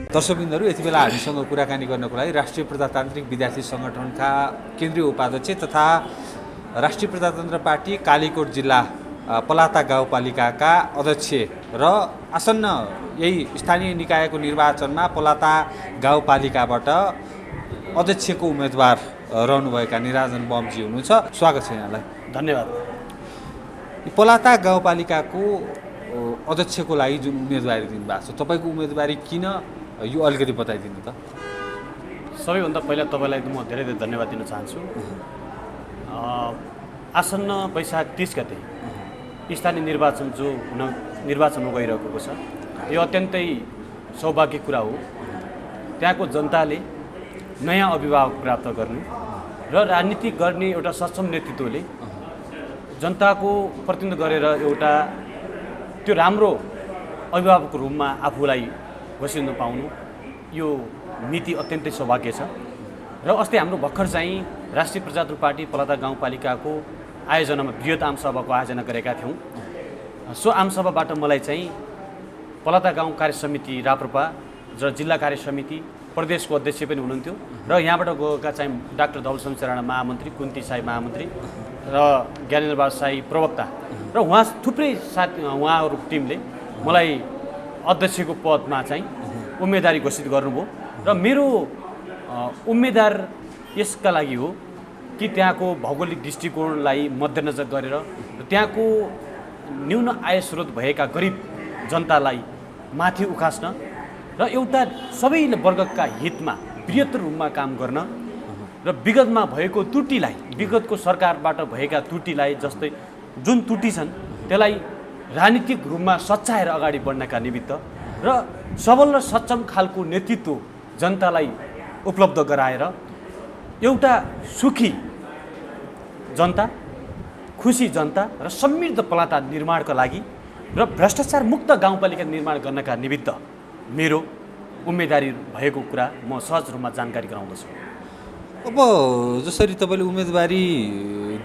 दर्शकबिन्दहरू यति बेला हामीसँग कुराकानी गर्नको लागि राष्ट्रिय प्रजातान्त्रिक विद्यार्थी सङ्गठनका केन्द्रीय उपाध्यक्ष तथा राष्ट्रिय प्रजातन्त्र पार्टी कालीकोट जिल्ला पलाता गाउँपालिकाका अध्यक्ष र आसन्न यही स्थानीय निकायको निर्वाचनमा पलाता गाउँपालिकाबाट अध्यक्षको उम्मेदवार रहनुभएका निराजन बमजी हुनुहुन्छ। स्वागत छ यहाँलाई। धन्यवाद। पलाता गाउँपालिकाको अध्यक्षको लागि जुन उम्मेदवारी दिनुभएको छ, तपाईँको उम्मेदवारी किन, यो अलिकति बताइदिनु त। सबैभन्दा पहिला तपाईँलाई म धेरै धेरै धन्यवाद दिन चाहन्छु। आसन्न वैशाख 30 गते स्थानीय निर्वाचन निर्वाचनमा गइरहेको छ, यो अत्यन्तै सौभाग्य कुरा हो। त्यहाँको जनताले नयाँ अभिभावक प्राप्त गर्नु र राजनीति गर्ने एउटा सक्षम नेतृत्वले जनताको प्रतिनिधित्व गरेर एउटा त्यो राम्रो अभिभावकको रूपमा आफूलाई घोषिनु पाउनु, यो नीति अत्यन्तै सौभाग्य छ। र अस्ति हाम्रो भर्खर चाहिँ राष्ट्रिय प्रजातन्त्र पार्टी पलाता गाउँपालिकाको आयोजनामा बृहत आमसभाको आयोजना गरेका थियौँ। सो आमसभाबाट मलाई चाहिँ पलाता गाउँ कार्य समिति राप्रपा र जिल्ला कार्य समिति प्रदेशको अध्यक्ष पनि हुनुहुन्थ्यो र यहाँबाट गएका चाहिँ डाक्टर धवल शमशेर राणा महामन्त्री, कुन्ती साई महामन्त्री र ज्ञानेन्द्र बहादुर साई प्रवक्ता र उहाँ थुप्रै साथी उहाँहरूको टिमले मलाई अध्यक्षको पदमा चाहिँ उम्मेदवारी घोषित गर्नुभयो। र मेरो उम्मेदवार यसका लागि हो कि त्यहाँको भौगोलिक दृष्टिकोणलाई मध्यनजर गरेर त्यहाँको न्यून आय स्रोत भएका गरिब जनतालाई माथि उकास्न र एउटा सबै वर्गका हितमा बृहत्तर रूपमा काम गर्न र विगतमा भएको त्रुटिलाई, विगतको सरकारबाट भएका त्रुटिलाई, जस्तै जुन त्रुटि छन् त्यसलाई राजनीतिक रूपमा सच्याएर अगाडि बढ्नका निमित्त र सबल र सक्षम खालको नेतृत्व जनतालाई उपलब्ध गराएर एउटा सुखी जनता, खुसी जनता र समृद्ध पलाता निर्माणका लागि र भ्रष्टाचार मुक्त गाउँपालिका निर्माण गर्नका निमित्त मेरो उम्मेदवारी भएको कुरा म सहज रूपमा जानकारी गराउँदछु। अब जसरी तपाईँले उम्मेदवारी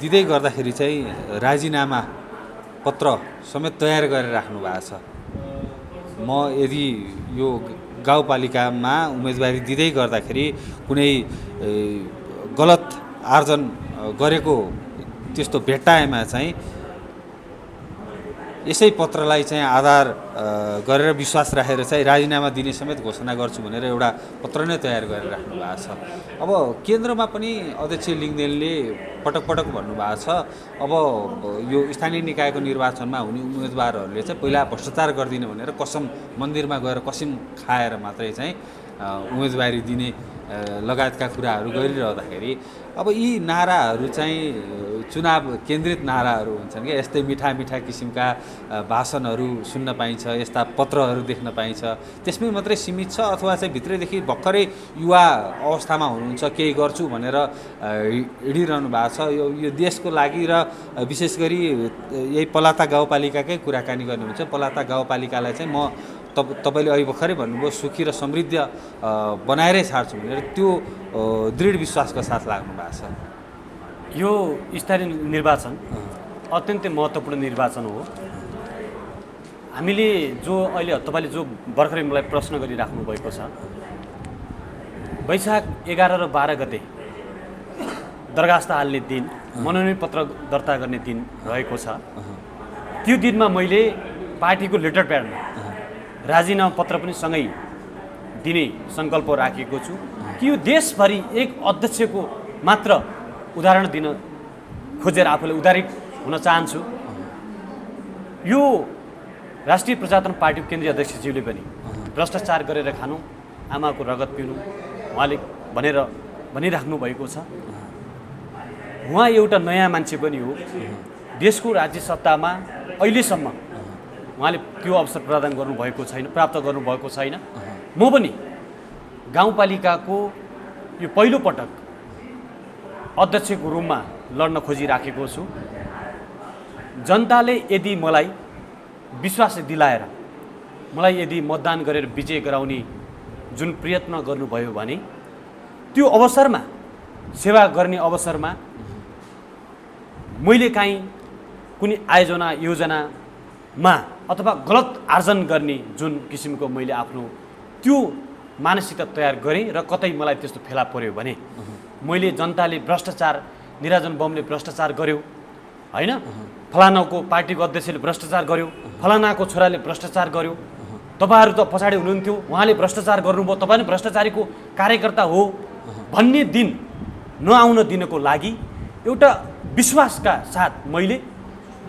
दिँदै गर्दाखेरि चाहिँ राजीनामा पत्र समेत तयार गरेर राख्नु भएको छ। म यदि यो गाउँपालिकामा उम्मेदवारी दिँदै गर्दाखेरि कुनै गलत आर्जन गरेको त्यस्तो भेट्टाएमा चाहिँ यसै पत्रलाई चाहिँ आधार गरेर विश्वास राखेर चाहिँ राजीनामा दिने समेत घोषणा गर्छु भनेर एउटा पत्र नै तयार गरेर राख्नु भएको छ। अब केन्द्रमा पनि अध्यक्ष लिङदेनले पटक पटक भन्नुभएको छ, अब यो स्थानीय निकायको निर्वाचनमा हुने उम्मेदवारहरूले चाहिँ पहिला भ्रष्टाचार गर्दिन भनेर कसम मन्दिरमा गएर कसम खाएर मात्रै चाहिँ उम्मेदवारी दिने लगायतका कुराहरू गरिरहँदाखेरि अब यी नाराहरू चाहिँ चुनाव केन्द्रित नाराहरू हुन्छन् क्या। यस्तै मिठा मिठा किसिमका भाषणहरू सुन्न पाइन्छ, यस्ता पत्रहरू देख्न पाइन्छ, त्यसमै मात्रै सीमित छ अथवा चाहिँ भित्रैदेखि भर्खरै युवा अवस्थामा हुनुहुन्छ, केही गर्छु भनेर हिँडिरहनु भएको छ। यो देशको लागि र विशेष गरी यही पलाता गाउँपालिकाकै कुराकानी गर्नुहुन्छ। पलाता गाउँपालिकालाई चाहिँ म तपाईँले अहिले भर्खरै भन्नुभयो सुखी र समृद्ध बनाएरै छाड्छु भनेर, त्यो दृढ विश्वासको साथ लाग्नु भएको छ। यो स्थानीय निर्वाचन अत्यन्तै महत्त्वपूर्ण निर्वाचन हो। हामीले जो अहिले तपाईँले जो भर्खरै मलाई प्रश्न गरिराख्नु भएको छ, वैशाख 11 र 12 गते दरखास्त हाल्ने दिन, मनोनयन पत्र दर्ता गर्ने दिन रहेको छ। त्यो दिनमा मैले पार्टीको लेटर प्याडमा राजीनामा पत्र पनि सँगै दिने सङ्कल्प राखेको छु कि यो देशभरि एक अध्यक्षको मात्र उदाहरण दिन खोजेर आफूले उदारित हुन चाहन्छु। यो राष्ट्रिय प्रजातन्त्र पार्टीको केन्द्रीय अध्यक्षज्यूले पनि भ्रष्टाचार गरेर खानु, आमाको रगत पिउनु उहाँले भनिराख्नु भएको छ। उहाँ एउटा नयाँ मान्छे पनि हो। देशको राज्य सत्तामा अहिलेसम्म उहाँले त्यो अवसर प्रदान गर्नुभएको छैन, प्राप्त गर्नुभएको छैन। म पनि गाउँपालिकाको यो पहिलो पटक अध्यक्षको रूपमा लड्न खोजिराखेको छु। जनताले यदि मलाई विश्वास दिलाएर मलाई यदि मतदान गरेर विजय गराउने जुन प्रयत्न गर्नुभयो भने त्यो अवसरमा, सेवा गर्ने अवसरमा मैले काहीँ कुनै आयोजना योजनामा अथवा गलत आर्जन गर्ने जुन किसिमको मैले आफ्नो त्यो मानसिकता तयार गरेँ र कतै मलाई त्यस्तो फेला पर्यो भने मैले जनताले भ्रष्टाचार निराजन बमले भ्रष्टाचार गर्यो होइन, फलानाको पार्टीको अध्यक्षले भ्रष्टाचार गर्यो, फलानाको छोराले भ्रष्टाचार गर्यो, तपाईँहरू त पछाडि हुनुहुन्थ्यो, उहाँले भ्रष्टाचार गर्नुभयो, तपाईँ नै भ्रष्टाचारीको कार्यकर्ता हो भन्ने दिन नआउन दिनको लागि एउटा विश्वासका साथ मैले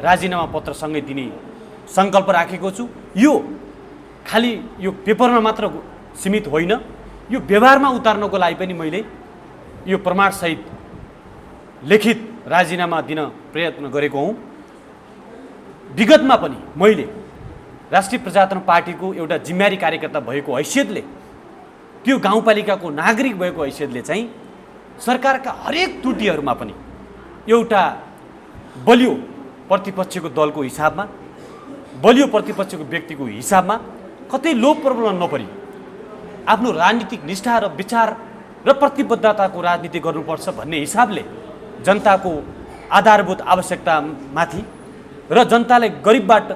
राजीनामा पत्रसँगै दिने सङ्कल्प राखेको छु। यो खालि यो पेपरमा मात्र सीमित होइन, यो व्यवहारमा उतार्नको लागि पनि मैले यो प्रमाणसहित लिखित राजीनामा दिन प्रयत्न गरेको हुँ। विगतमा पनि मैले राष्ट्रिय प्रजातन्त्र पार्टीको एउटा जिम्मेवारी कार्यकर्ता भएको हैसियतले, त्यो गाउँपालिकाको नागरिक भएको हैसियतले चाहिँ सरकारका हरेक त्रुटिहरूमा पनि एउटा बलियो प्रतिपक्षको दलको हिसाबमा, बलियो प्रतिपक्षको व्यक्तिको हिसाबमा कतै लोभ प्रलोभन नपरी आफ्नो राजनीतिक निष्ठा र विचार र प्रतिबद्धताको राजनीति गर्नुपर्छ भन्ने हिसाबले जनताको आधारभूत आवश्यकतामाथि र जनतालाई गरिबबाट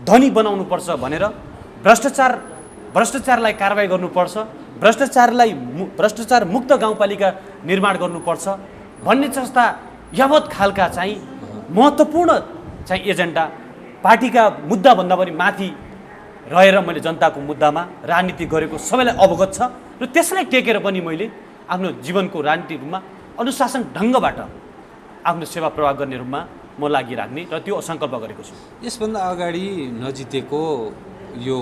धनी बनाउनुपर्छ भनेर भ्रष्टाचारलाई कारबाही गर्नुपर्छ, भ्रष्टाचार मुक्त गाउँपालिका निर्माण गर्नुपर्छ भन्ने जस्ता यावत खालका चाहिँ महत्त्वपूर्ण चाहिँ एजेन्डा पार्टीका मुद्दाभन्दा पनि माथि रहेर मैले जनताको मुद्दामा राजनीति गरेको सबैलाई अवगत छ र त्यसलाई टेकेर पनि मैले आफ्नो जीवनको राजनीतिक रूपमा अनुशासन ढङ्गबाट आफ्नो सेवा प्रवाह गर्ने रूपमा म लागिराख्ने र त्यो सङ्कल्प गरेको छु। यसभन्दा अगाडि नजितेको यो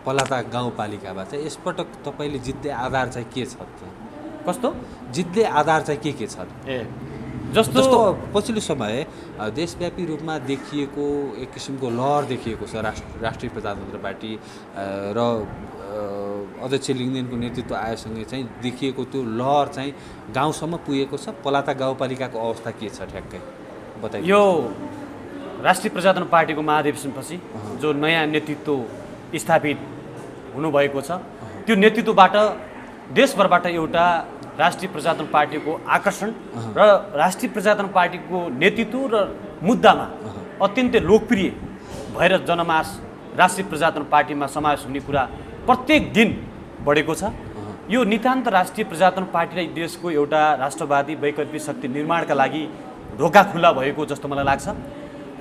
पलाता गाउँपालिकामा चाहिँ यसपटक तपाईँले जित्ने आधार चाहिँ के छ? कस्तो जित्ने आधार चाहिँ के छ? जस्तो पछिल्लो समय देशव्यापी रूपमा देखिएको एक किसिमको लहर देखिएको छ राष्ट्रिय प्रजातन्त्र पार्टी र अध्यक्ष लिङ्गदेनको नेतृत्व आयोसँगै चाहिँ देखिएको त्यो लहर चाहिँ गाउँसम्म पुगेको छ। पलाता गाउँपालिकाको अवस्था के छ ठ्याक्कै बताइए। यो राष्ट्रिय प्रजातन्त्र पार्टीको महाधिवेशनपछि जो नयाँ नेतृत्व स्थापित हुनुभएको छ, त्यो नेतृत्वबाट देशभरबाट एउटा राष्ट्रिय प्रजातन्त्र पार्टीको आकर्षण र राष्ट्रिय प्रजातन्त्र पार्टीको नेतृत्व र मुद्दामा अत्यन्तै लोकप्रिय भएर जनमास राष्ट्रिय प्रजातन्त्र पार्टीमा समावेश हुने कुरा प्रत्येक दिन बढेको छ। यो नितान्त राष्ट्रिय प्रजातन्त्र पार्टीलाई देशको एउटा राष्ट्रवादी वैकल्पिक शक्ति निर्माणका लागि ढोका खुल्ला भएको जस्तो मलाई लाग्छ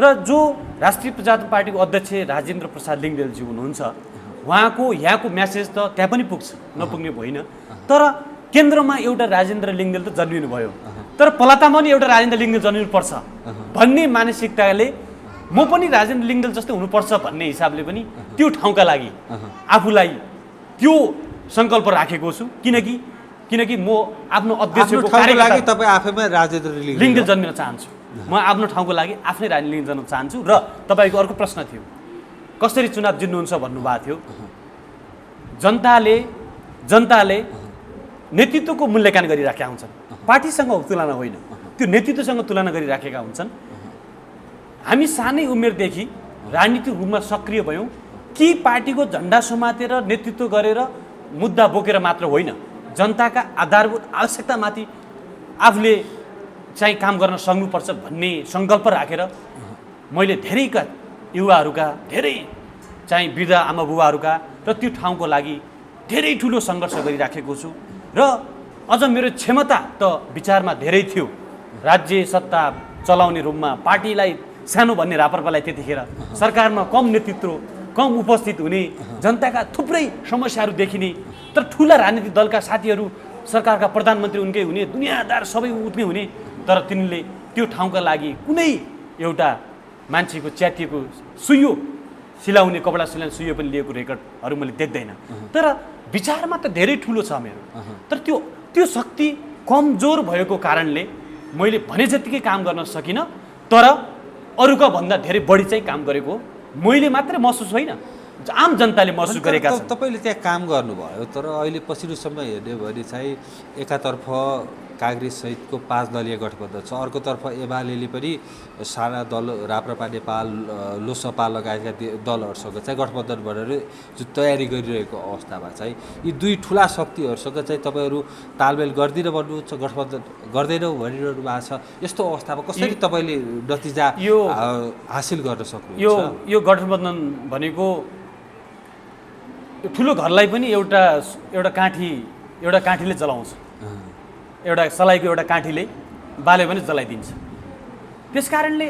र जो राष्ट्रिय प्रजातन्त्र पार्टीको अध्यक्ष राजेन्द्र प्रसाद लिङ्गदेनजी हुनुहुन्छ, उहाँको यहाँको म्यासेज त त्यहाँ पनि पुग्छ, नपुग्ने होइन, तर केन्द्रमा एउटा राजेन्द्र लिङ्गदेन त जन्मिनु भयो, तर पलातामा पनि एउटा राजेन्द्र लिङ्गदेन जन्मिनुपर्छ भन्ने मानसिकताले म पनि राजेन्द्र लिङ्गदेन जस्तै हुनुपर्छ भन्ने हिसाबले पनि त्यो ठाउँका लागि आफूलाई त्यो सङ्कल्प राखेको छु। किनकि म आफ्नो अध्यक्षको लागि तपाईँ आफैमा राजेन्द्र लिङ्गदेन जन्मिन चाहन्छु। म आफ्नो ठाउँको लागि आफ्नै राजेन्द्र लिङ्गदेन जन्मिन चाहन्छु। र तपाईँको अर्को प्रश्न थियो कसरी चुनाव जित्नुहुन्छ भन्नुभएको थियो। जनताले नेतृत्वको मूल्याङ्कन गरिराखेका हुन्छन्, पार्टीसँग तुलना होइन, त्यो नेतृत्वसँग तुलना गरिराखेका हुन्छन्। हामी सानै उमेरदेखि राजनीतिक रूपमा सक्रिय भयौँ कि पार्टीको झन्डा समातेर नेतृत्व गरेर मुद्दा बोकेर मात्र होइन, जनताका आधारभूत आवश्यकतामाथि आफूले चाहिँ काम गर्न सक्नुपर्छ भन्ने सङ्कल्प राखेर मैले धेरैका युवाहरूका, धेरै चाहिँ वृद्ध आमा बुबाहरूका र त्यो ठाउँको लागि धेरै ठुलो सङ्घर्ष गरिराखेको छु। र अझ मेरो क्षमता त विचारमा धेरै थियो, राज्य सत्ता चलाउने रूपमा पार्टीलाई सानो भन्ने राप्रपालाई त्यतिखेर सरकारमा कम नेतृत्व, कम उपस्थित हुने, जनताका थुप्रै समस्याहरू देखिने, तर ठुला राजनीतिक दलका साथीहरू सरकारका प्रधानमन्त्री उनकै हुने, दुनियाँदार सबै उठ्ने हुने, तर तिनले त्यो ठाउँका लागि कुनै एउटा मान्छेको च्यातिएको सुइयो सिलाउने, कपडा सिलाउने सुइयो पनि लिएको रेकर्डहरू मैले देख्दैन। तर विचारमा त धेरै ठुलो छ मेरो, तर त्यो शक्ति कमजोर भएको कारणले मैले भने जतिकै काम गर्न सकिनँ, तर अरूका भन्दा धेरै बढी चाहिँ काम गरेको मैले मात्रै महसुस होइन, आम जनताले महसुस गरेका छन्। तपाईँले त्यहाँ काम गर्नुभयो, तर अहिले पछिल्लो समय हेर्ने भने चाहिँ एकातर्फ काङ्ग्रेस सहितको 5 दलीय गठबन्धन छ, अर्कोतर्फ एमाले पनि साना दल राप्रपा नेपाल, लोसपा लगायतका दलहरूसँग चाहिँ गठबन्धन भनेर जो तयारी गरिरहेको अवस्थामा चाहिँ यी दुई ठुला शक्तिहरूसँग चाहिँ तपाईँहरू तालमेल गर्दिनँ भन्नुहुन्छ, गठबन्धन गर्दैनौँ भनिरहनु भएको छ। यस्तो अवस्थामा कसरी तपाईँले नतिजा हासिल गर्न सक्नुहुन्छ? यो गठबन्धन भनेको ठुलो घरलाई पनि एउटा काठीले जलाउँछ, एउटा सलाइको एउटा काठीले बाले पनि जलाइदिन्छ। त्यस कारणले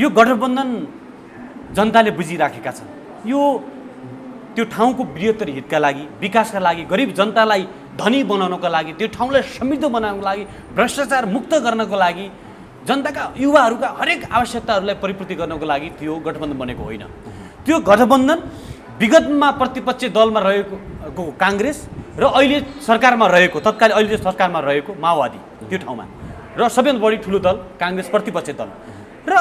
यो गठबन्धन जनताले बुझिराखेका छन्। यो त्यो ठाउँको बृहत्तर हितका लागि, विकासका लागि, गरिब जनतालाई धनी बनाउनको लागि, त्यो ठाउँलाई समृद्ध बनाउनको लागि, भ्रष्टाचार मुक्त गर्नको लागि, जनताका युवाहरूका हरेक आवश्यकताहरूलाई परिपूर्ति गर्नको लागि त्यो गठबन्धन बनेको होइन। त्यो गठबन्धन विगतमा प्रतिपक्ष दलमा रहेको काङ्ग्रेस र अहिले सरकारमा रहेको तत्कालीन अहिले सरकारमा रहेको माओवादी त्यो ठाउँमा र सबैभन्दा बढी ठुलो दल काङ्ग्रेस प्रतिपक्ष दल। र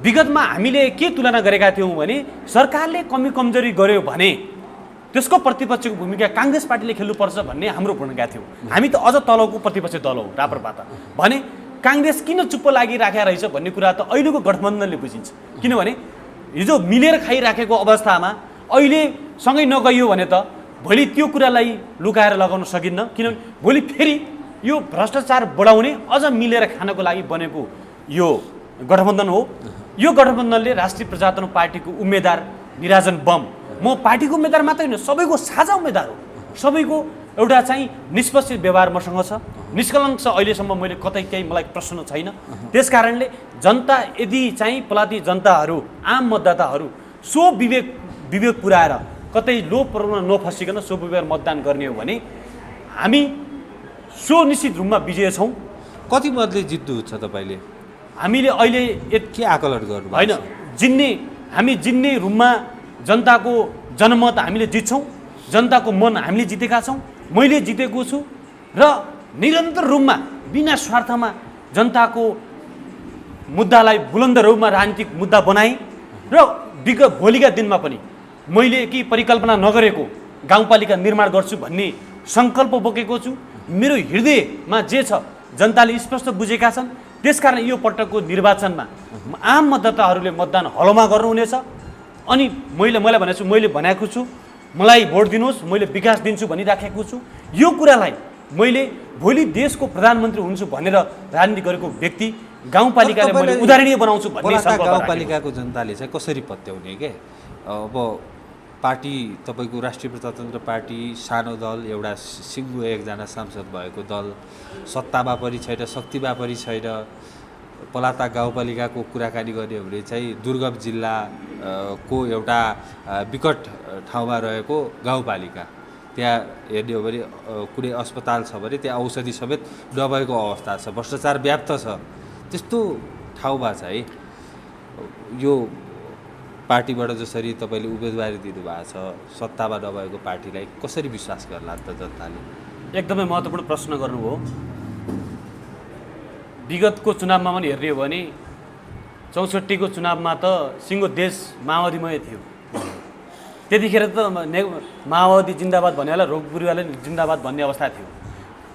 विगतमा हामीले के तुलना गरेका थियौँ भने सरकारले कमी कमजोरी गर्यो भने त्यसको प्रतिपक्षको भूमिका काङ्ग्रेस पार्टीले खेल्नुपर्छ भन्ने हाम्रो भूमिका थियो। हामी त अझ तलको प्रतिपक्ष दल हो राप्रपा त भने काङ्ग्रेस किन चुप्प लागिराखेको रहेछ भन्ने कुरा त अहिलेको गठबन्धनले बुझिन्छ। किनभने हिजो मिलेर खाइराखेको अवस्थामा अहिले सँगै नगइयो भने त भोलि त्यो कुरालाई लुकाएर लगाउन सकिन्न। किनभने भोलि फेरि यो भ्रष्टाचार बढाउने अझ मिलेर खानको लागि बनेको यो गठबन्धन हो। यो गठबन्धनले राष्ट्रिय प्रजातन्त्र पार्टीको उम्मेदवार निराजन बम, म पार्टीको उम्मेदवार मात्रै होइन सबैको साझा उम्मेदवार हो। सबैको एउटा चाहिँ निष्पक्ष व्यवहार मसँग छ, निष्कलङ्क छ। अहिलेसम्म मैले कतै केही मलाई प्रश्न छैन। त्यस कारणले जनता यदि चाहिँ पलाती जनताहरू आम मतदाताहरू सो विवेक पुऱ्याएर कतै लो प्रब्लममा नफसिकन सो विवेक मतदान गर्ने हो भने हामी सो निश्चित रूपमा विजय छौँ। कति मतले जित्नुहुन्छ तपाईँले? हामीले अहिले के आकलन गर्नु होइन, हामी जित्ने रूपमा जनताको जनमत हामीले जित्छौँ, जनताको मन हामीले जितेका छौँ, मैले जितेको छु र निरन्तर रूपमा बिना स्वार्थमा जनताको मुद्दालाई बुलन्द रूपमा राजनीतिक मुद्दा बनाएँ र भोलिका दिनमा पनि मैले कि परिकल्पना नगरेको गाउँपालिका निर्माण गर्छु भन्ने सङ्कल्प बोकेको छु। मेरो हृदयमा जे छ जनताले स्पष्ट बुझेका छन्। त्यसकारण यो पटकको निर्वाचनमा आम मतदाताहरूले मतदान हलोमा गर्नुहुनेछ। अनि मलाई भनेको छु, मैले भनेको छु मलाई भोट दिनुहोस्, मैले विकास दिन्छु भनिराखेको छु। यो कुरालाई मैले भोलि देशको प्रधानमन्त्री हुन्छु भनेर राजनीति गरेको व्यक्ति गाउँपालिकाले मैले उदाहरणीय बनाउँछु भन्ने गाउँपालिकाको जनताले चाहिँ कसरी पत्याउने के? अब पार्टी तपाईँको राष्ट्रिय प्रजातन्त्र पार्टी सानो दल, एउटा सिङ्गो एकजना सांसद भएको दल, सत्तामा पनि छैन, शक्तिमा पनि छैन। पलाता गाउँपालिकाको कुराकानी गर्ने हो भने चाहिँ दुर्गम जिल्लाको एउटा विकट ठाउँमा रहेको गाउँपालिका, त्यहाँ हेर्ने हो भने कुनै अस्पताल छ भने त्यहाँ औषधि समेत नभएको अवस्था छ, भ्रष्टाचार व्याप्त छ। त्यस्तो ठाउँमा चाहिँ यो पार्टीबाट जसरी तपाईँले उम्मेदवारी दिनुभएको छ, सत्तामा नभएको पार्टीलाई कसरी विश्वास गर्ला त जनताले? एकदमै महत्त्वपूर्ण प्रश्न गर्नुभयो। विगतको चुनावमा पनि हेर्ने हो भने 64को चुनावमा त सिङ्गो देश माओवादीमय थियो। त्यतिखेर त माओवादी जिन्दाबाद भन्ने होला, रोगपुरीवाले जिन्दाबाद भन्ने अवस्था थियो।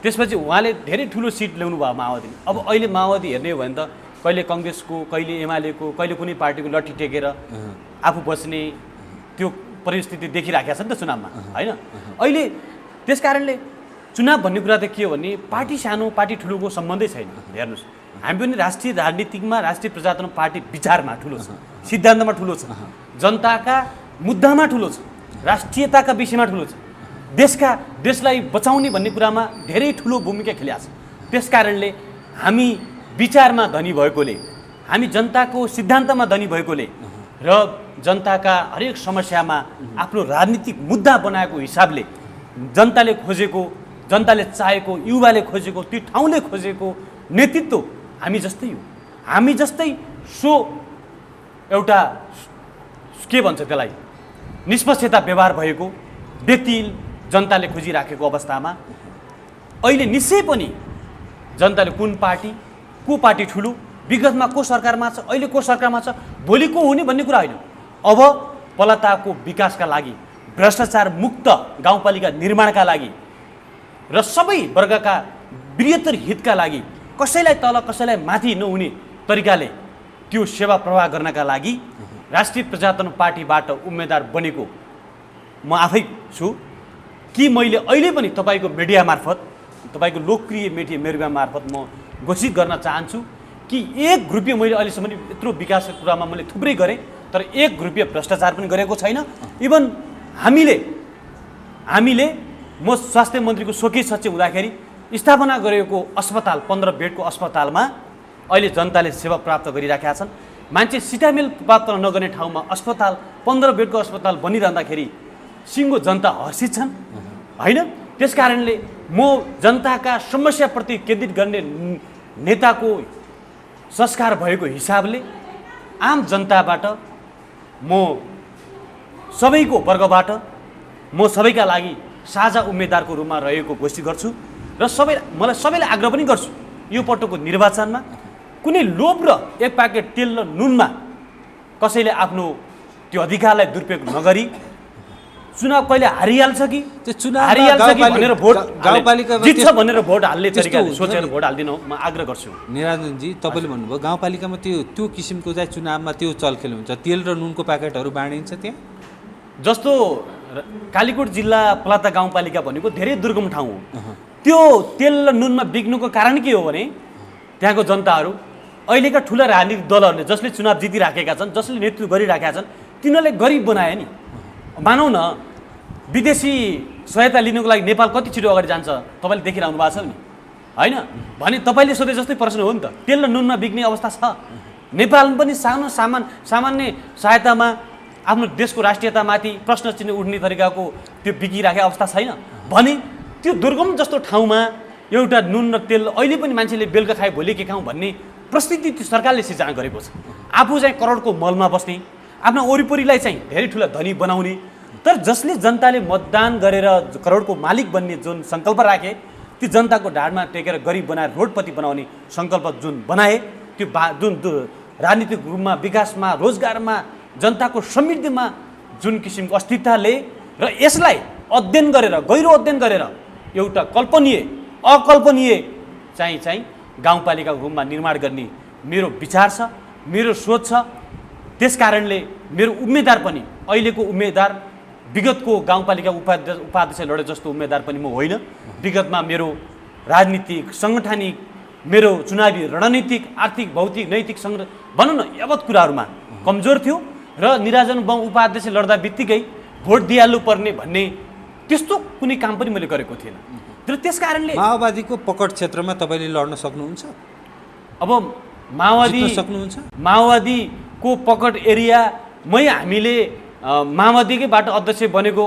त्यसपछि उहाँले धेरै ठुलो सिट ल्याउनु भयो माओवादीले। अब अहिले माओवादी हेर्ने हो भने त कहिले कङ्ग्रेसको, कहिले एमालेको, कहिले कुनै पार्टीको लट्ठी टेकेर आफू बस्ने त्यो परिस्थिति देखिराखेका छ नि त चुनावमा, होइन? अहिले त्यस कारणले चुनाव भन्ने कुरा त के हो भने पार्टी सानो पार्टी ठुलोको सम्बन्धै छैन। हेर्नुहोस्, हामी पनि राष्ट्रिय राजनीतिकमा राष्ट्रिय प्रजातन्त्र पार्टी विचारमा ठुलो छ, सिद्धान्तमा ठुलो छ, जनताका मुद्दामा ठुलो छ, राष्ट्रियताका विषयमा ठुलो छ, देशलाई बचाउने भन्ने कुरामा धेरै ठुलो भूमिका खेलेको छ। त्यस कारणले हामी विचारमा धनी भएकोले, हामी जनताको सिद्धान्तमा धनी भएकोले र जनताका हरेक समस्यामा आफ्नो राजनीतिक मुद्दा बनाएको हिसाबले जनताले खोजेको, जनताले चाहेको, युवाले खोजेको, त्यो ठाउँले खोजेको नेतृत्व हामी जस्तै हो। हामी जस्तै सो एउटा के भन्छ त्यसलाई निष्पक्षता व्यवहार भएको व्यक्ति जनताले खोजिराखेको अवस्थामा अहिले निश्चय पनि जनताले कुन पार्टी, को पार्टी ठुलो, विगतमा को सरकारमा छ, अहिले को सरकारमा छ, भोलि को हुने भन्ने कुरा होइन। अब पलाताको विकासका लागि, भ्रष्टाचार मुक्त गाउँपालिका निर्माणका लागि र सबै वर्गका बृहत्तर हितका लागि कसैलाई तल कसैलाई माथि नहुने तरिकाले त्यो सेवा प्रवाह गर्नका लागि राष्ट्रिय प्रजातन्त्र पार्टीबाट उम्मेदवार बनेको म आफै छु। कि मैले अहिले पनि तपाईँको मिडिया मार्फत, तपाईँको लोकप्रिय मिडिया मार्फत म घोषित गर्न चाहन्छु कि एक रुपियाँ मैले अहिलेसम्म यत्रो विकासको कुरामा मैले थुप्रै गरेँ, तर एक रुपियाँ भ्रष्टाचार पनि गरेको छैन। इभन हामीले हामीले म स्वास्थ्य मन्त्रीको स्वकीय सचिव हुँदाखेरि स्थापना गरेको अस्पताल 15 बेडको अस्पतालमा अहिले जनताले सेवा प्राप्त गरिराखेका छन्। मान्छे सिटामेल प्राप्त नगर्ने ठाउँमा अस्पताल 15 बेडको अस्पताल बनिरहँदाखेरि सिङ्गो जनता हर्षित छन् होइन। त्यसकारणले म जनताका समस्याप्रति केन्द्रित गर्ने नेताको संस्कार भएको हिसाबले आम जनताबाट म सबैको वर्गबाट म सबैका लागि साझा उम्मेदवारको रूपमा रहेको घोषित गर्छु र मलाई सबैलाई आग्रह पनि गर्छु यो पटकको निर्वाचनमा कुनै लोभ र एक प्याकेट तेल र नुनमा कसैले आफ्नो त्यो अधिकारलाई दुरुपयोग नगरी चुनाव कहिले हारिहाल्छ कि भनेर भोट जित्छ भनेर भोट हाल्ने तरिकाले सोचेर भोट हाल्दिन म आग्रह गर्छु। निराजनजी तपाईँले भन्नुभयो गाउँपालिकामा त्यो किसिमको चाहिँ चुनावमा त्यो चलखेल हुन्छ, तेल र नुनको प्याकेटहरू बाँडिन्छ त्यहाँ। जस्तो कालीकोट जिल्ला पलाता गाउँपालिका भनेको धेरै दुर्गम ठाउँ हो। त्यो तेल र नुनमा बिग्नुको कारण के हो भने त्यहाँको जनताहरू अहिलेका ठुला राजनीतिक दलहरूले जसले चुनाव जितिराखेका छन्, जसले नेतृत्व गरिराखेका छन्, तिनीहरूले गरिब बनाए नि। मानौ न विदेशी सहायता लिनुको लागि नेपाल कति छिटो अगाडि जान्छ तपाईँले देखिरहनु भएको छ नि होइन। भने तपाईँले सोधे जस्तै प्रश्न हो नि त, तेल र नुनमा बिग्ने अवस्था छ। नेपालमा पनि सामान्य सहायतामा आफ्नो देशको राष्ट्रियतामाथि प्रश्न चिन्ह उठ्ने तरिकाको त्यो बिगिराखेको अवस्था छैन भने त्यो दुर्गम जस्तो ठाउँमा एउटा नुन र तेल अहिले पनि मान्छेले बेलुका खाए भोलि के खाउँ भन्ने परिस्थिति त्यो सरकारले सिर्जना गरेको छ। आफू चाहिँ करोडको मलमा बस्ने, आफ्ना वरिपरिलाई चाहिँ धेरै ठुला धनी बनाउने, तर जसले जनताले मतदान गरेर करोडको मालिक बन्ने जुन सङ्कल्प राखे ती जनताको ढाडमा टेकेर गरिब बनाएर रोडपति बनाउने सङ्कल्प जुन बनाए त्यो जुन राजनीतिक रूपमा विकासमा रोजगारमा जनताको समृद्धिमा जुन किसिमको अस्तित्वले र यसलाई अध्ययन गरेर गहिरो अध्ययन गरेर एउटा अकल्पनीय चाहिँ गाउँपालिकाको रूपमा निर्माण गर्ने मेरो विचार छ, मेरो सोच छ। त्यसकारणले मेरो उम्मेदवार पनि अहिलेको उम्मेदवार विगतको गाउँपालिका उपाध्यक्ष लडे जस्तो उम्मेदवार पनि म होइन। विगतमा मेरो राजनीतिक सङ्गठनिक मेरो चुनावी रणनीतिक आर्थिक भौतिक नैतिक भनौँ न यावत कुराहरूमा कमजोर थियो र निराजन उपाध्यक्ष लड्दा बित्तिकै भोट दिइहाल्नु पर्ने भन्ने त्यस्तो कुनै काम पनि मैले गरेको थिएन। र त्यसकारणले माओवादीको पकड क्षेत्रमा तपाईँले लड्न सक्नुहुन्छ? अब माओवादीको पकड एरियामै हामीले माओवादीकैबाट अध्यक्ष बनेको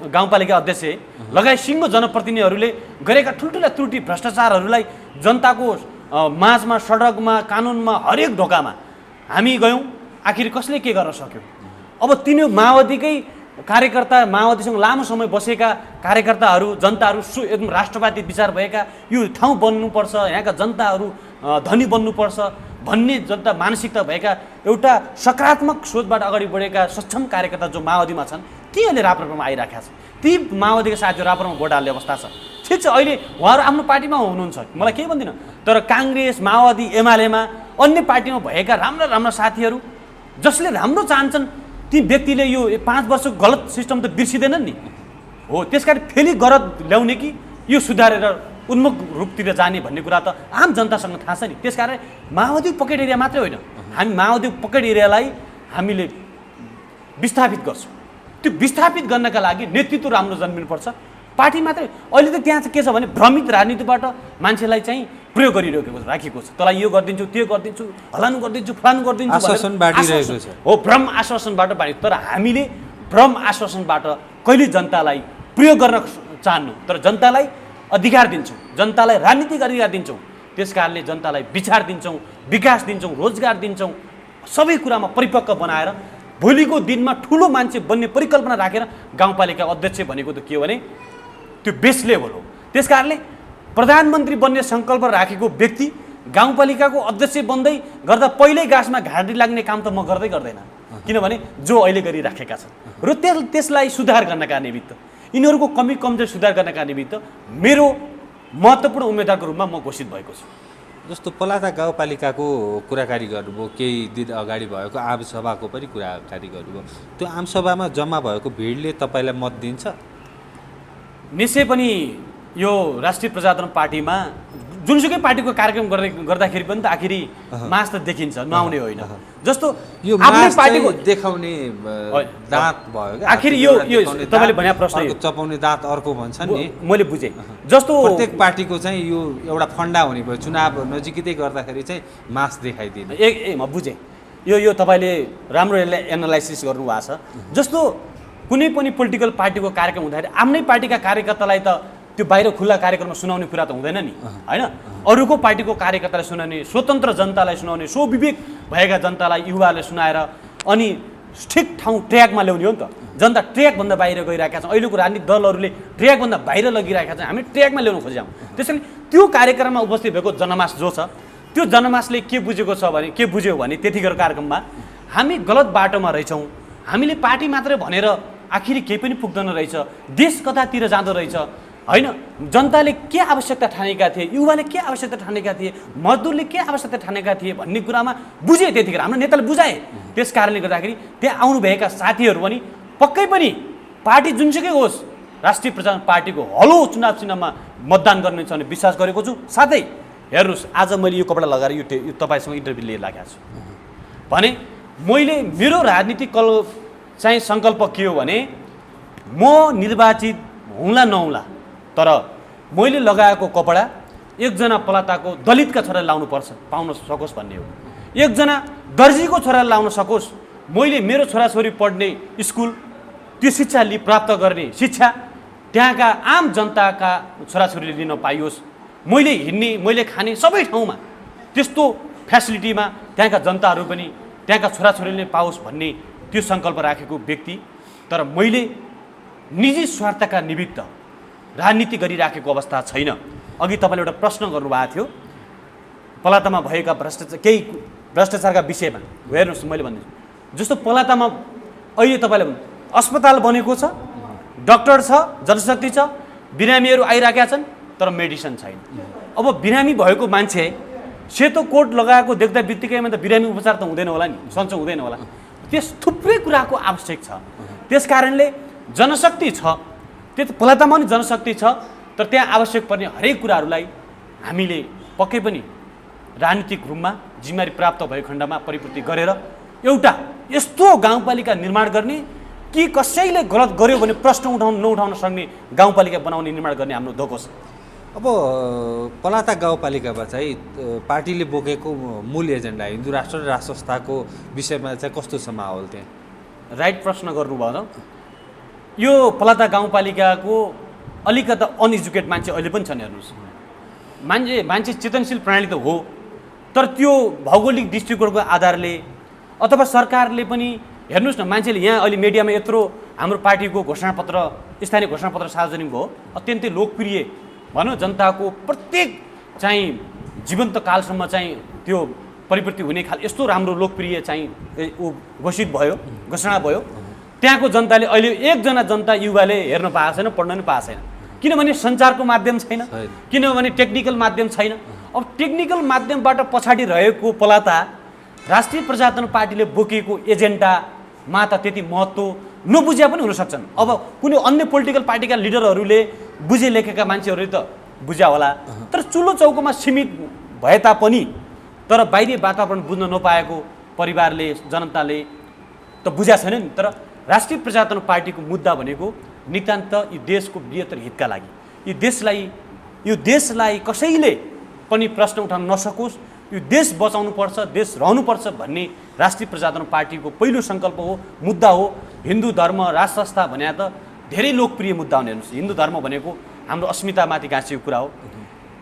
गाउँपालिका अध्यक्ष लगायत सिङ्गो जनप्रतिनिधिहरूले गरेका ठुल्ठुला त्रुटि भ्रष्टाचारहरूलाई जनताको माझमा सडकमा कानुनमा हरेक ढोकामा हामी गयौँ। आखिर कसले के गर्न सक्यो? अब तिनीहरू माओवादीकै कार्यकर्ता, माओवादीसँग लामो समय बसेका कार्यकर्ताहरू जनताहरू एकदम राष्ट्रवादी विचार भएका यो ठाउँ बन्नुपर्छ, यहाँका जनताहरू धनी बन्नुपर्छ भन्ने जनता मानसिकता भएका एउटा सकारात्मक सोचबाट अगाडि बढेका सक्षम कार्यकर्ता जो माओवादीमा छन् ती अहिले राप्रपामा आइराखेका छन्। ती माओवादीका साथीहरू राप्रपामा भोट हाल्ने अवस्था छ। ठिक छ, अहिले उहाँहरू आफ्नो पार्टीमा हुनुहुन्छ, मलाई केही भन्दिनँ, तर काङ्ग्रेस माओवादी एमालेमा अन्य पार्टीमा भएका राम्रा साथीहरू जसले राम्रो चाहन्छन् ती व्यक्तिले यो 5 वर्षको गलत सिस्टम त बिर्सिँदैनन् नि हो। त्यसकारण फेरि गलत ल्याउने कि यो सुधारेर उन्मुख रूपतिर जाने भन्ने कुरा त आम जनतासँग थाहा छ नि। त्यसकारण माओवादी पकेट एरिया मात्रै होइन, हामी माओवादी पकेट एरियालाई हामीले विस्थापित गर्छौँ। त्यो विस्थापित गर्नका लागि नेतृत्व राम्रो जन्मिनुपर्छ। पार्टी मात्रै अहिले त त्यहाँ चाहिँ के छ भने भ्रमित राजनीतिबाट मान्छेलाई चाहिँ प्रयोग राखेको छ। तँलाई यो गरिदिन्छु, त्यो गरिदिन्छु, हलानु गरिदिन्छु, फलानु गरिदिन्छु हो, भ्रम आश्वासनबाट बाँडी। तर हामीले भ्रम आश्वासनबाट कहिले जनतालाई प्रयोग गर्न चाहन्नु, तर जनतालाई अधिकार दिन्छौँ, जनतालाई राजनीतिक अधिकार दिन्छौँ। त्यस कारणले जनतालाई विचार दिन्छौँ, विकास दिन्छौँ, रोजगार दिन्छौँ, सबै कुरामा परिपक्व बनाएर भोलिको दिनमा ठुलो मान्छे बन्ने परिकल्पना राखेर गाउँपालिका अध्यक्ष भनेको त के हो भने त्यो बेस लेभल हो। त्यस कारणले प्रधानमन्त्री बन्ने सङ्कल्प राखेको व्यक्ति गाउँपालिकाको अध्यक्ष बन्दै गर्दा पहिल्यै गाँसमा घाँटी लाग्ने काम त म गर्दैन, किनभने जो अहिले गरिराखेका छन् र त्यसलाई सुधार गर्नका निमित्त यिनीहरूको कमी कमजोर सुधार गर्नका निमित्त मेरो महत्त्वपूर्ण उम्मेदवारको रूपमा म घोषित भएको छु। जस्तो पलाता गाउँपालिकाको कुराकानी गर्नुभयो, केही दिन अगाडि भएको आमसभाको पनि कुराकानी गर्नुभयो, त्यो आमसभामा जम्मा भएको भिडले तपाईँलाई मत दिन्छ? निश्चय पनि यो राष्ट्रिय प्रजातन्त्र पार्टीमा जुनसुकै पार्टीको कार्यक्रम गर्दाखेरि पनि त आखिरी मास त देखिन्छ, नआउने होइन। जस्तो यो आफ्नै मास पार्टीको चाहिँ देखाउने दाँत भयो क्या। आखिर यो तपाईँले भने प्रश्न चपाउने दाँत अर्को भन्छ नि। मैले बुझेँ। जस्तो प्रत्येक पार्टीको चाहिँ यो एउटा फन्डा हुने भयो, चुनाव नजिकै गर्दाखेरि चाहिँ मास देखाइदिने। म बुझेँ। यो तपाईँले राम्रो यसलाई एनालाइसिस गर्नुभएको छ। जस्तो कुनै पनि पोलिटिकल पार्टीको कार्यक्रम हुँदाखेरि आफ्नै पार्टीका कार्यकर्तालाई त त्यो बाहिर खुल्ला कार्यक्रममा सुनाउने कुरा त हुँदैन नि, होइन? अरूको पार्टीको कार्यकर्तालाई सुनाउने, स्वतन्त्र जनतालाई सुनाउने, स्वविवेक भएका जनतालाई, युवाहरूले सुनाएर अनि ठिक ठाउँ ट्र्याकमा ल्याउने हो नि त। जनता ट्र्याकभन्दा बाहिर गइरहेका छन्, अहिलेको राजनीतिक दलहरूले ट्र्याकभन्दा बाहिर लगिरहेका छन्, हामी ट्र्याकमा ल्याउन खोज्छौँ। त्यसैले त्यो कार्यक्रममा उपस्थित भएको जनमास जो छ, त्यो जनमासले के बुझेको छ भने, के बुझ्यो भने त्यतिखेर कार्यक्रममा हामी गलत बाटोमा रहेछौँ, हामीले पार्टी मात्रै भनेर आखिर केही पनि पुग्दैन रहेछ, देश कतातिर जाँदो रहेछ, होइन? जनताले के आवश्यकता ठानेका थिए, युवाले के आवश्यकता ठानेका थिए, मजदुरले के आवश्यकता ठानेका थिए भन्ने कुरामा बुझे। त्यतिखेर हाम्रो नेताले बुझाए। त्यस कारणले गर्दाखेरि त्यहाँ आउनुभएका साथीहरू पनि पक्कै पनि पार्टी जुनसुकै होस्, राष्ट्रिय प्रजातन्त्र पार्टीको हलो चुनाव चिन्हमा मतदान गर्नेछ भने विश्वास गरेको छु। साथै हेर्नुहोस्, आज मैले यो कपडा लगाएर यो तपाईँसँग इन्टरभ्यू लिएर लागेको छु भने मैले मेरो राजनीतिक चाहिँ सङ्कल्प के हो भने म निर्वाचित हुँला नहुँला, तर मैले लगाएको कपडा एकजना पलाताको दलितका छोराले लाउनुपर्छ, पाउन सकोस् भन्ने हो। एकजना दर्जीको छोराले लाउन सकोस्, मैले मेरो छोराछोरी पढ्ने स्कुल, त्यो शिक्षा प्राप्त गर्ने शिक्षा त्यहाँका आम जनताका छोराछोरीले लिन पाइयोस्, मैले हिँड्ने, मैले खाने सबै ठाउँमा त्यस्तो फेसिलिटीमा त्यहाँका जनताहरू पनि, त्यहाँका छोराछोरीले पाओस् भन्ने त्यो सङ्कल्प राखेको व्यक्ति। तर मैले निजी स्वार्थका निमित्त राजनीति गरिराखेको अवस्था छैन। अघि तपाईँले एउटा प्रश्न गर्नुभएको थियो पलातामा भएका केही भ्रष्टाचारका विषयमा। हेर्नुहोस्, मैले भन्दैछु जस्तो पलातामा अहिले तपाईँले भन्नु अस्पताल बनेको छ, डक्टर छ, जनशक्ति छ, बिरामीहरू आइरहेका छन्, तर मेडिसिन छैन। अब बिरामी भएको मान्छे सेतो कोट लगाएको देख्दा बित्तिकैमा त बिरामी उपचार त हुँदैन होला नि, सन्चो हुँदैन होला। त्यस थुप्रै कुराको आवश्यक छ। त्यस कारणले जनशक्ति छ, त्यो पलातामा पनि जनशक्ति छ, तर त्यहाँ आवश्यक पर्ने हरेक कुराहरूलाई हामीले पक्कै पनि राजनीतिक रूपमा जिम्मेवारी प्राप्त भएको खण्डमा परिपूर्ति गरेर एउटा यस्तो गाउँपालिका निर्माण गर्ने कि कसैले गलत गर्यो भने प्रश्न नउठाउन सक्ने गाउँपालिका बनाउने निर्माण गर्ने हाम्रो धोको छ। अब पलाता गाउँपालिकामा चाहिँ पार्टीले बोकेको मूल एजेन्डा हिन्दू राष्ट्र र राष्ट्र संस्थाको विषयमा चाहिँ कस्तो छ माहौल त्यहाँ? राइट प्रश्न गर्नुभयो। यो पलाता गाउँपालिकाको अलिकता अनएजुकेट मान्छे अहिले पनि छन्। हेर्नुहोस्, मान्छे चेतनशील प्रणाली त हो, तर त्यो भौगोलिक दृष्टिकोणको आधारले अथवा सरकारले पनि हेर्नुहोस् न, मान्छेले यहाँ अहिले मिडियामा यत्रो हाम्रो पार्टीको घोषणापत्र, स्थानीय घोषणापत्र सार्वजनिक भयो, अत्यन्तै लोकप्रिय भनौँ, जनताको प्रत्येक चाहिँ जीवन्त कालसम्म चाहिँ त्यो परिपूर्ति हुने खाल यस्तो राम्रो लोकप्रिय चाहिँ घोषित भयो, घोषणा भयो। त्यहाँको जनताले अहिले एकजना जनता युवाले हेर्न पाएको छैन, पढ्न पनि पाएको छैन, किनभने सञ्चारको माध्यम छैन, किनभने टेक्निकल माध्यम छैन। अब टेक्निकल माध्यमबाट पछाडि रहेको पलाता राष्ट्रिय प्रजातन्त्र पार्टीले बोकेको एजेन्डामा त त्यति महत्त्व नबुझ्या पनि हुनसक्छन्। अब कुनै अन्य पोलिटिकल पार्टीका लिडरहरूले बुझे लेखेका मान्छेहरूले त बुझ्या होला, तर चुलो चौकोमा सीमित भए तापनि तर बाहिरी वातावरण बुझ्न नपाएको परिवारले, जनताले त बुझ्या छैन नि। तर राष्ट्रिय प्रजातन्त्र पार्टीको मुद्दा भनेको नितान्त यो देशको बृहत्तर हितका लागि, यो देशलाई कसैले पनि प्रश्न उठाउन नसकोस्, यो देश बचाउनुपर्छ, देश रहनुपर्छ भन्ने राष्ट्रिय प्रजातन्त्र पार्टीको पहिलो सङ्कल्प हो, मुद्दा हो। हिन्दू धर्म, राष्ट्र संस्था भने त धेरै लोकप्रिय मुद्दा हुने। हेर्नुहोस्, हिन्दू धर्म भनेको हाम्रो अस्मितामाथि गाँसिएको कुरा हो,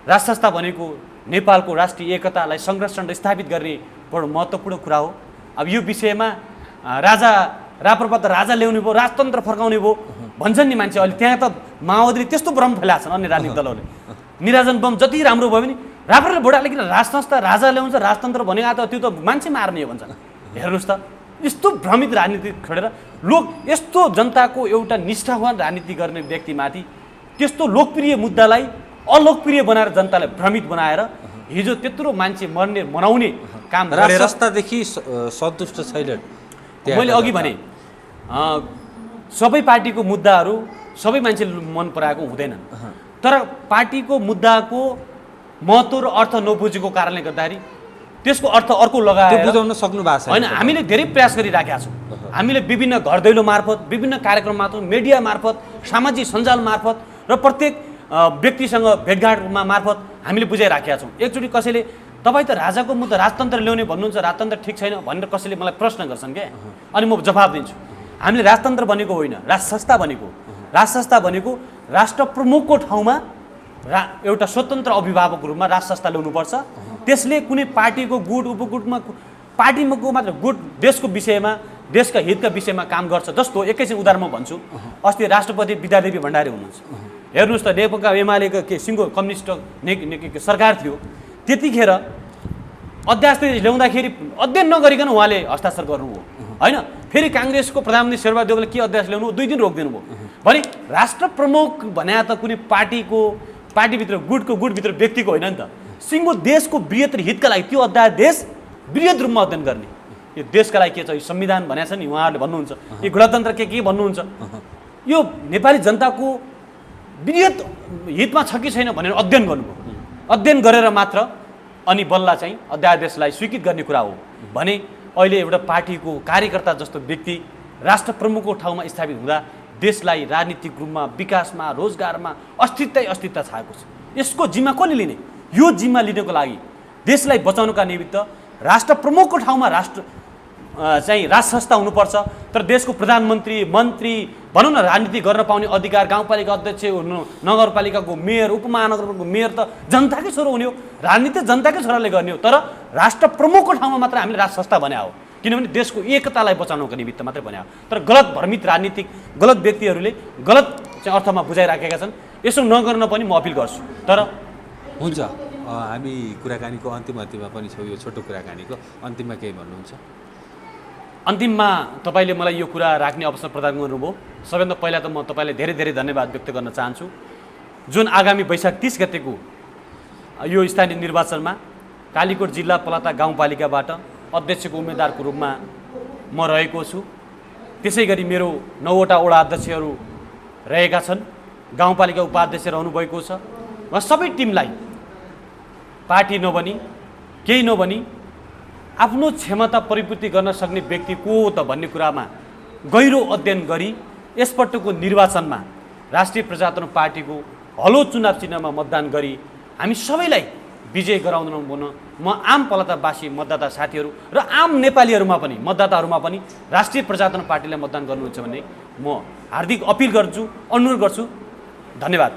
राष्ट्र संस्था भनेको नेपालको राष्ट्रिय एकतालाई संरक्षण र स्थापित गर्ने बडो महत्त्वपूर्ण कुरा हो। अब यो विषयमा राजा राप्रपा त राजा ल्याउने भयो, राजतन्त्र फर्काउने भयो भन्छन् नि मान्छे। अहिले त्यहाँ त माओवादीले त्यस्तो भ्रम फैलाएको छन्, अन्य राजनीतिक दलहरूले निराजन बम जति राम्रो भयो भने राप्रले भोट हाले किन राज संस्था राजा ल्याउँछ, राजतन्त्र भनेको त त्यो त मान्छे मार्ने हो भन्छ। हेर्नुहोस् त, यस्तो भ्रमित राजनीति खेलेर लोक यस्तो जनताको एउटा निष्ठावान राजनीति गर्ने व्यक्तिमाथि त्यस्तो लोकप्रिय मुद्दालाई अलोकप्रिय बनाएर जनतालाई भ्रमित बनाएर हिजो त्यत्रो मान्छे मनाउने काम गरेर राष्ट्र संस्थादेखि सन्तुष्ट छैनन्। मैले अघि भने सबै पार्टीको मुद्दाहरू सबै मान्छेले मन पराएको हुँदैनन्, तर पार्टीको मुद्दाको महत्त्व र अर्थ नबुझेको कारणले गर्दाखेरि त्यसको अर्थ अर्को त्यो लगाएर बुझाउन सक्नु भएको होइन, छैन। हामीले धेरै प्रयास गरिराखेका छौँ। हामीले विभिन्न घर दैलो मार्फत, विभिन्न कार्यक्रम मार्फत, मिडिया मार्फत, सामाजिक सञ्जाल मार्फत र प्रत्येक व्यक्तिसँग भेटघाटमा मार्फत हामीले बुझाइराखेका छौँ। एकचोटि कसैले तपाईँ त राजाको मुद्दा राजतन्त्र ल्याउने भन्नुहुन्छ, राजतन्त्र ठिक छैन भनेर कसैले मलाई प्रश्न गर्छन् क्या, अनि म जवाब दिन्छु। हामीले राजतन्त्र भनेको होइन, राज संस्था भनेको। राज संस्था भनेको राष्ट्र प्रमुखको ठाउँमा एउटा स्वतन्त्र अभिभावकको रूपमा राज संस्था ल्याउनुपर्छ। त्यसले कुनै पार्टीको गुट उपगुटमा पार्टीको मात्र गुट देशको विषयमा, देशका हितका विषयमा काम गर्छ। जस्तो एकैछिन उदाहरण म भन्छु। अस्ति राष्ट्रपति विद्यादेवी भण्डारी हुनुहुन्छ। हेर्नुहोस् त, नेकपा एमालेको सिङ्गो कम्युनिस्ट सरकार थियो, त्यतिखेर अध्यादेश ल्याउँदाखेरि अध्ययन नगरिकन उहाँले हस्ताक्षर गर्नुभयो होइन। फेरि काङ्ग्रेसको प्रधानमन्त्री शेरबहादुर देउवाले के अध्यादेश ल्याउनु, 2 दिन रोकिदिनु भयो। भने राष्ट्र प्रमुख भने त कुनै पार्टीभित्र गुटभित्र व्यक्तिको होइन नि त, सिङ्गो देशको बृहत् हितका लागि त्यो अध्यादेश बृहत् रूपमा अध्ययन गर्ने। यो देशका लागि के छ, यो संविधान भनेको छ नि, उहाँहरूले भन्नुहुन्छ यो गणतन्त्र के भन्नुहुन्छ, यो नेपाली जनताको बृहत् हितमा छ कि छैन भनेर अध्ययन गर्नुभयो। अध्ययन गरेर मात्र अनि बल्ल चाहिँ अध्यादेशलाई स्वीकृत गर्ने कुरा हो। भने अहिले एउटा पार्टीको कार्यकर्ता जस्तो व्यक्ति राष्ट्र प्रमुखको ठाउँमा स्थापित हुँदा देशलाई राजनीतिक रूपमा, विकासमा, रोजगारमा अस्तित्व छाएको छ। यसको जिम्मा कसले लिने? यो जिम्मा लिनको लागि, देशलाई बचाउनका निमित्त राष्ट्र प्रमुखको ठाउँमा चाहिँ राज संस्था हुनुपर्छ। तर देशको प्रधानमन्त्री, मन्त्री भनौँ न, राजनीति गर्न पाउने अधिकार गाउँपालिका अध्यक्ष, नगरपालिकाको मेयर, उपमहानगरपालिकाको मेयर त जनताकै छोरो हुने हो। राजनीति जनताकै छोराले गर्ने हो। तर राष्ट्र प्रमुखको ठाउँमा मात्र हामीले राज संस्था भने हो, किनभने देशको एकतालाई बचाउनको निमित्त मात्रै भने हो। तर गलत भ्रमित राजनीतिक गलत व्यक्तिहरूले गलत चाहिँ अर्थमा बुझाइराखेका छन्। यसो नगर्न पनि म अपिल गर्छु। तर हुन्छ, हामी कुराकानीको अन्तिममा पनि छौँ। यो छोटो कुराकानीको अन्तिममा केही भन्नुहुन्छ? अन्तिममा तपाईँले मलाई यो कुरा राख्ने अवसर प्रदान गर्नुभयो। सबैभन्दा पहिला त म तपाईँलाई धेरै धेरै धन्यवाद व्यक्त गर्न चाहन्छु। जुन आगामी वैशाख 30 गतेको यो स्थानीय निर्वाचनमा कालीकोट जिल्ला पलाता गाउँपालिकाबाट अध्यक्षको उम्मेदवारको रूपमा म रहेको छु। त्यसै गरी मेरो 9वटा वडा अध्यक्षहरू रहेका छन्, गाउँपालिका उपाध्यक्ष रहनुभएको छ। र सबै टिमलाई पार्टी नबनी, केही नबनी, आफ्नो क्षमता परिपूर्ति गर्न सक्ने व्यक्ति को हो त भन्ने कुरामा गहिरो अध्ययन गरी यसपटकको निर्वाचनमा राष्ट्रिय प्रजातन्त्र पार्टीको हलो चुनाव चिन्हमा मतदान गरी हामी सबैलाई विजय गराउन म आम पलतावासी मतदाता साथीहरू र आम नेपालीहरूमा पनि, मतदाताहरूमा पनि राष्ट्रिय प्रजातन्त्र पार्टीलाई मतदान गर्नुहुन्छ भन्ने म हार्दिक अपिल गर्छु, अनुरोध गर्छु। धन्यवाद।